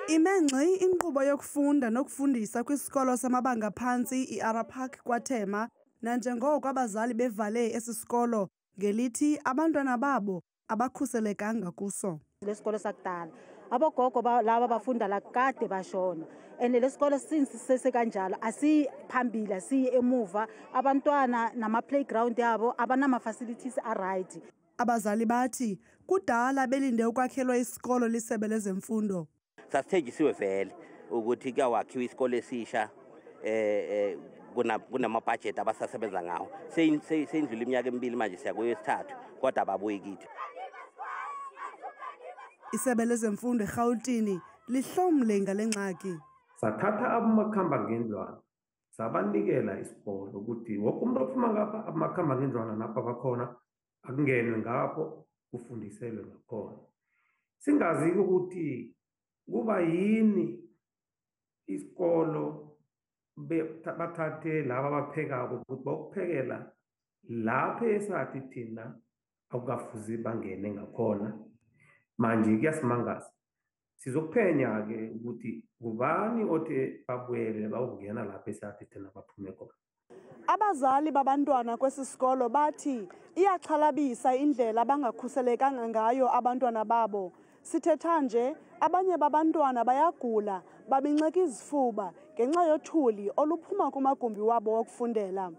Imengxi inkqubo yokufunda nokufundisa kwisikolo samabanga phantsi i-Arapark kwaThema nanjengoko abazali bevale esi sikolo ngelithi abantwana babo abakhuselekanga kuso. Lesikolo sakudala abogogo laba bafunda la kade bashona and lesikolo since sesekanjalo asiphambili asiye emuva abantwana nama playground yabo abanama facilities right. Abazali bathi kudala belinde ukwakhelwa isikolo lisebe lezemfundo. Sasithengisiwe vele ukuthi kuyawakhiwa isikole esisha kunamabudget abasasebenza ngawo seyindlula iminyaka emibili manje siya kweyesithathu kodwa ababuyi kithi. Isebe lezemfundo eGauteng lihlomle ngale ngxaki. Sathatha abomakhamba ngendlwana sabanikela isikolo ukuthi wonke umuntu ophuma ngapha abomakhamba ngendlwana napha bakhona akungenwe ngapho kufundiselwe ngakhona. Singazi ukuthi kuba yini isikolo bathathe laba abaphekako ukuthi bokuphekela lapho esathi thina akukafuzi bangene ngakhona. Manje kuyasimangaza sizokuphenya ke ukuthi kubani othi babuyele bawungena lapho esathi thina baphume khona. Abazali babantwana kwesi sikolo bathi iyaxhalabisa indlela abangakhuselekanga ngayo abantwana babo. Sithetha nje abanye babantwana bayagula babinceka izifuba ngenxa yothuli oluphuma kumagumbi wabo wokufundela.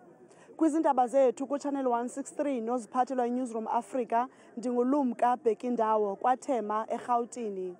Kwizindaba zethu kuChannel 163 noziphathelwa iNewsroom Africa, ndingulumka Bhekindawo kwaThema eGauteng.